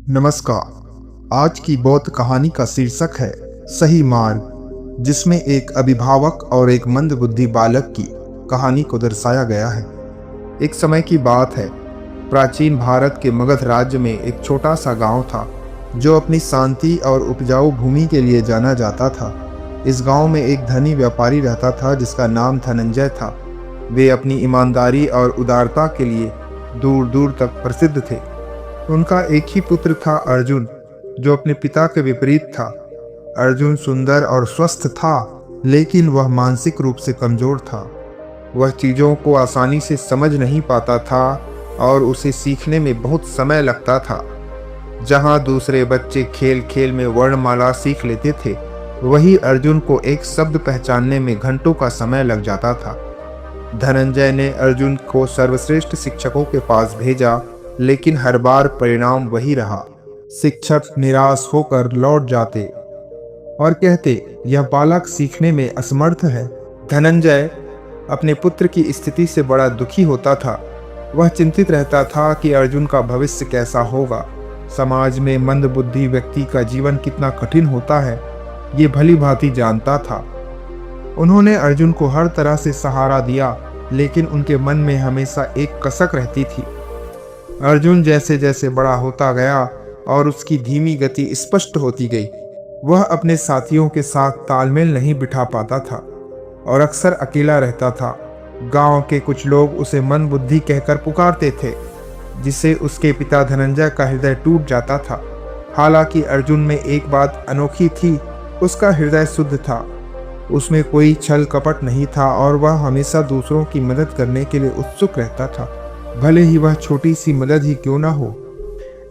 नमस्कार। आज की बौद्ध कहानी का शीर्षक है सही मार्ग, जिसमें एक अभिभावक और एक मंदबुद्धि बालक की कहानी को दर्शाया गया है। एक समय की बात है, प्राचीन भारत के मगध राज्य में एक छोटा सा गांव था जो अपनी शांति और उपजाऊ भूमि के लिए जाना जाता था। इस गांव में एक धनी व्यापारी रहता था जिसका नाम धनंजय था। वे अपनी ईमानदारी और उदारता के लिए दूर दूर तक प्रसिद्ध थे। उनका एक ही पुत्र था, अर्जुन, जो अपने पिता के विपरीत था। अर्जुन सुंदर और स्वस्थ था, लेकिन वह मानसिक रूप से कमजोर था। वह चीजों को आसानी से समझ नहीं पाता था और उसे सीखने में बहुत समय लगता था। जहां दूसरे बच्चे खेल खेल में वर्णमाला सीख लेते थे, वही अर्जुन को एक शब्द पहचानने में घंटों का समय लग जाता था। धनंजय ने अर्जुन को सर्वश्रेष्ठ शिक्षकों के पास भेजा, लेकिन हर बार परिणाम वही रहा। शिक्षक निराश होकर लौट जाते और कहते, यह बालक सीखने में असमर्थ है। धनंजय अपने पुत्र की स्थिति से बड़ा दुखी होता था। वह चिंतित रहता था कि अर्जुन का भविष्य कैसा होगा। समाज में मंदबुद्धि व्यक्ति का जीवन कितना कठिन होता है, ये भली भांति जानता था। उन्होंने अर्जुन को हर तरह से सहारा दिया, लेकिन उनके मन में हमेशा एक कसक रहती थी। अर्जुन जैसे जैसे बड़ा होता गया और उसकी धीमी गति स्पष्ट होती गई, वह अपने साथियों के साथ तालमेल नहीं बिठा पाता था और अक्सर अकेला रहता था। गांव के कुछ लोग उसे मंदबुद्धि कहकर पुकारते थे, जिससे उसके पिता धनंजय का हृदय टूट जाता था। हालांकि अर्जुन में एक बात अनोखी थी, उसका हृदय शुद्ध था। उसमें कोई छल कपट नहीं था और वह हमेशा दूसरों की मदद करने के लिए उत्सुक रहता था, भले ही वह छोटी सी मदद ही क्यों ना हो।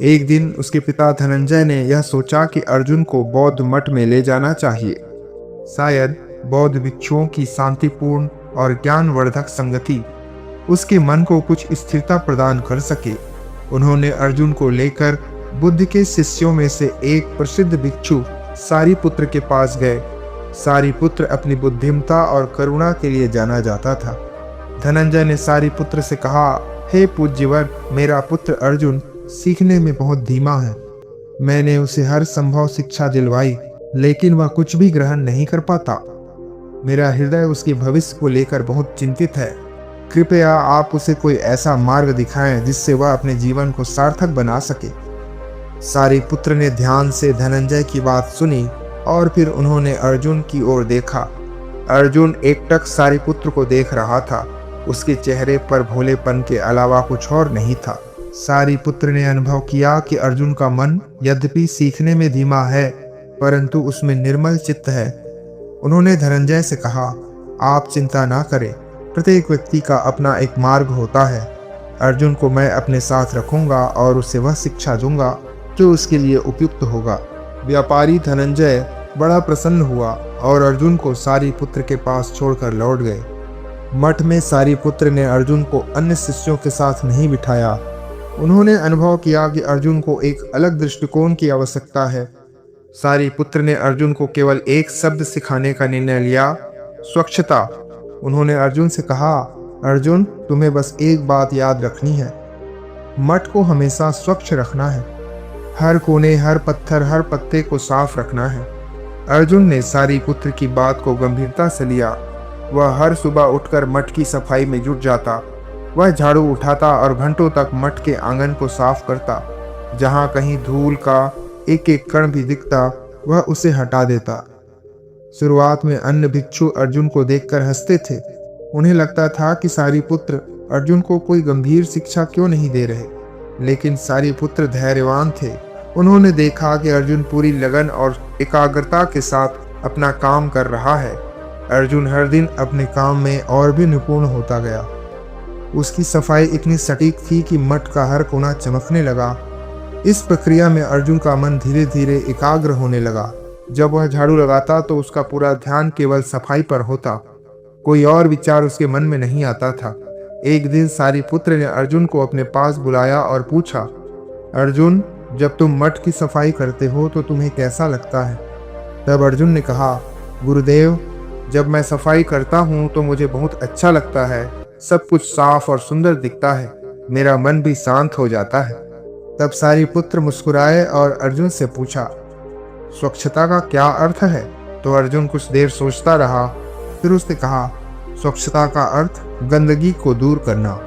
एक दिन उसके पिता धनंजय ने यह सोचा कि अर्जुन को बौद्ध मठ में ले जाना चाहिए। शायद बौद्ध भिक्षुओं की शांतिपूर्ण और ज्ञानवर्धक संगति उसके मन को कुछ स्थिरता प्रदान कर सके। उन्होंने अर्जुन को लेकर बुद्ध के शिष्यों में से एक प्रसिद्ध भिक्षु सारिपुत्र के पास गए। सारिपुत्र अपनी बुद्धिमत्ता और करुणा के लिए जाना जाता था। धनंजय ने सारिपुत्र से कहा, हे पूज्यवर, मेरा पुत्र अर्जुन सीखने में बहुत धीमा है। मैंने उसे हर संभव शिक्षा दिलवाई, लेकिन वह कुछ भी ग्रहण नहीं कर पाता। मेरा हृदय उसके भविष्य को लेकर बहुत चिंतित है। कृपया आप उसे कोई ऐसा मार्ग दिखाएं जिससे वह अपने जीवन को सार्थक बना सके। सारिपुत्र ने ध्यान से धनंजय की बात सुनी और फिर उन्होंने अर्जुन की ओर देखा। अर्जुन एकटक सारिपुत्र को देख रहा था। उसके चेहरे पर भोलेपन के अलावा कुछ और नहीं था। सारिपुत्र ने अनुभव किया कि अर्जुन का मन यद्यपि सीखने में धीमा है, परंतु उसमें निर्मल चित्त है। उन्होंने धनंजय से कहा, आप चिंता ना करें, प्रत्येक व्यक्ति का अपना एक मार्ग होता है। अर्जुन को मैं अपने साथ रखूंगा और उसे वह शिक्षा दूंगा जो उसके लिए उपयुक्त होगा। व्यापारी धनंजय बड़ा प्रसन्न हुआ और अर्जुन को सारिपुत्र के पास छोड़कर लौट गए। मठ में सारिपुत्र ने अर्जुन को अन्य शिष्यों के साथ नहीं बिठाया। उन्होंने अनुभव किया कि अर्जुन को एक अलग दृष्टिकोण की आवश्यकता है। सारिपुत्र ने अर्जुन को केवल एक शब्द सिखाने का निर्णय लिया, स्वच्छता। उन्होंने अर्जुन से कहा, अर्जुन, तुम्हें बस एक बात याद रखनी है, मठ को हमेशा स्वच्छ रखना है। हर कोने, हर पत्थर, हर पत्ते को साफ रखना है। अर्जुन ने सारिपुत्र की बात को गंभीरता से लिया। वह हर सुबह उठकर मठ की सफाई में जुट जाता। वह झाड़ू उठाता और घंटों तक मठ के आंगन को साफ करता। जहां कहीं धूल का एक एक कण भी दिखता, वह उसे हटा देता। शुरुआत में अन्य भिक्षु अर्जुन को देखकर हंसते थे। उन्हें लगता था कि सारिपुत्र अर्जुन को कोई गंभीर शिक्षा क्यों नहीं दे रहे, लेकिन सारिपुत्र धैर्यवान थे। उन्होंने देखा कि अर्जुन पूरी लगन और एकाग्रता के साथ अपना काम कर रहा है। अर्जुन हर दिन अपने काम में और भी निपुण होता गया। उसकी सफाई इतनी सटीक थी कि मठ का हर कोना चमकने लगा। इस प्रक्रिया में अर्जुन का मन धीरे धीरे एकाग्र होने लगा। जब वह झाड़ू लगाता तो उसका पूरा ध्यान केवल सफाई पर होता। कोई और विचार उसके मन में नहीं आता था। एक दिन सारिपुत्र ने अर्जुन को अपने पास बुलाया और पूछा, अर्जुन, जब तुम मठ की सफाई करते हो तो तुम्हें कैसा लगता है? तब अर्जुन ने कहा, गुरुदेव, जब मैं सफाई करता हूँ तो मुझे बहुत अच्छा लगता है। सब कुछ साफ और सुंदर दिखता है। मेरा मन भी शांत हो जाता है। तब सारिपुत्र मुस्कुराए और अर्जुन से पूछा, स्वच्छता का क्या अर्थ है? तो अर्जुन कुछ देर सोचता रहा, फिर उसने कहा, स्वच्छता का अर्थ गंदगी को दूर करना।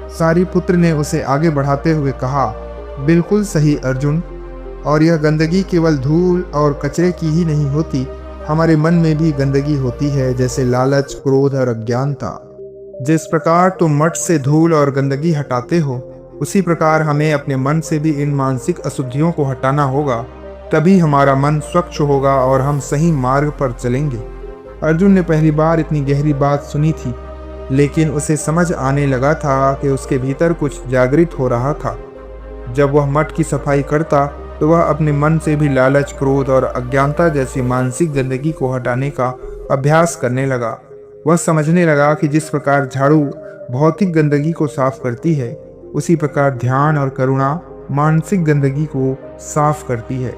सारिपुत्र ने उसे आगे बढ़ाते हुए कहा, बिल्कुल सही अर्जुन, और यह गंदगी केवल धूल और कचरे की ही नहीं होती, हमारे मन में भी गंदगी होती है, जैसे लालच, क्रोध और अज्ञानता। जिस प्रकार तुम मठ से धूल और गंदगी हटाते हो, उसी प्रकार हमें अपने मन से भी इन मानसिक अशुद्धियों को हटाना होगा, तभी हमारा मन स्वच्छ होगा और हम सही मार्ग पर चलेंगे। अर्जुन ने पहली बार इतनी गहरी बात सुनी थी, लेकिन उसे समझ आने लगा था कि उसके भीतर कुछ जागृत हो रहा था। जब वह मठ की सफाई करता तो वह अपने मन से भी लालच, क्रोध और अज्ञानता जैसी मानसिक गंदगी को हटाने का अभ्यास करने लगा। वह समझने लगा कि जिस प्रकार झाड़ू भौतिक गंदगी को साफ करती है, उसी प्रकार ध्यान और करुणा मानसिक गंदगी को साफ करती है।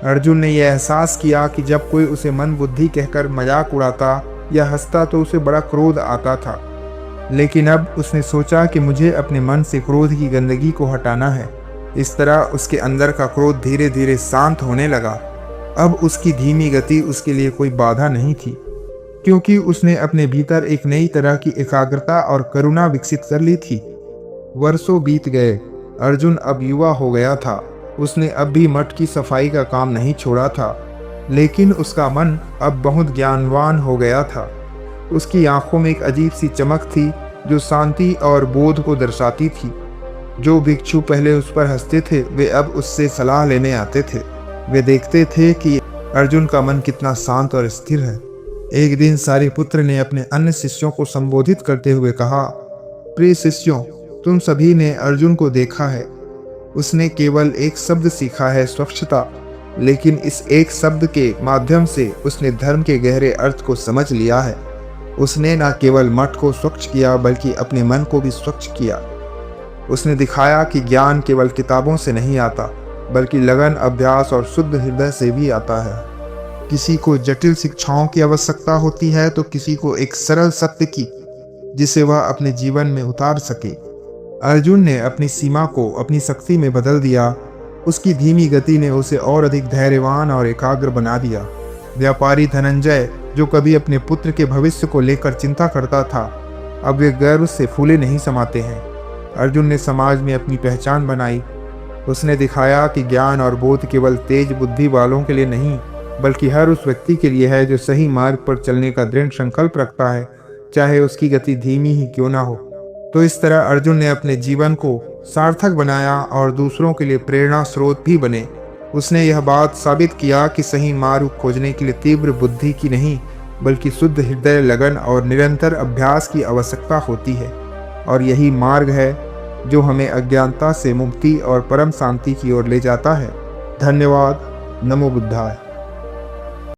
अर्जुन ने यह एहसास किया कि जब कोई उसे मन बुद्धि कहकर मजाक उड़ाता या हंसता तो उसे बड़ा क्रोध आता था, लेकिन अब उसने सोचा कि मुझे अपने मन से क्रोध की गंदगी को हटाना है। इस तरह उसके अंदर का क्रोध धीरे धीरे शांत होने लगा। अब उसकी धीमी गति उसके लिए कोई बाधा नहीं थी, क्योंकि उसने अपने भीतर एक नई तरह की एकाग्रता और करुणा विकसित कर ली थी। वर्षों बीत गए, अर्जुन अब युवा हो गया था। उसने अब भी मठ की सफाई का काम नहीं छोड़ा था, लेकिन उसका मन अब बहुत ज्ञानवान हो गया था। उसकी आंखों में एक अजीब सी चमक थी जो शांति और बोध को दर्शाती थी। जो भिक्षु पहले उस पर हंसते थे, वे अब उससे सलाह लेने आते थे। वे देखते थे कि अर्जुन का मन कितना शांत और स्थिर है। एक दिन सारिपुत्र ने अपने अन्य शिष्यों को संबोधित करते हुए कहा, प्रिय शिष्यों, तुम सभी ने अर्जुन को देखा है। उसने केवल एक शब्द सीखा है, स्वच्छता, लेकिन इस एक शब्द के माध्यम से उसने धर्म के गहरे अर्थ को समझ लिया है। उसने न केवल मठ को स्वच्छ किया, बल्कि अपने मन को भी स्वच्छ किया। उसने दिखाया कि ज्ञान केवल किताबों से नहीं आता, बल्कि लगन, अभ्यास और शुद्ध हृदय से भी आता है। किसी को जटिल शिक्षाओं की आवश्यकता होती है तो किसी को एक सरल सत्य की, जिसे वह अपने जीवन में उतार सके। अर्जुन ने अपनी सीमा को अपनी शक्ति में बदल दिया। उसकी धीमी गति ने उसे और अधिक धैर्यवान और एकाग्र बना दिया। व्यापारी धनंजय, जो कभी अपने पुत्र के भविष्य को लेकर चिंता करता था, अब वे गर्व से फूले नहीं समाते हैं। अर्जुन ने समाज में अपनी पहचान बनाई। उसने दिखाया कि ज्ञान और बोध केवल तेज बुद्धि वालों के लिए नहीं, बल्कि हर उस व्यक्ति के लिए है जो सही मार्ग पर चलने का दृढ़ संकल्प रखता है, चाहे उसकी गति धीमी ही क्यों ना हो। तो इस तरह अर्जुन ने अपने जीवन को सार्थक बनाया और दूसरों के लिए प्रेरणा स्रोत भी बने। उसने यह बात साबित किया कि सही मार्ग खोजने के लिए तीव्र बुद्धि की नहीं, बल्कि शुद्ध हृदय, लगन और निरंतर अभ्यास की आवश्यकता होती है। और यही मार्ग है जो हमें अज्ञानता से मुक्ति और परम शांति की ओर ले जाता है। धन्यवाद। नमो बुद्धाय।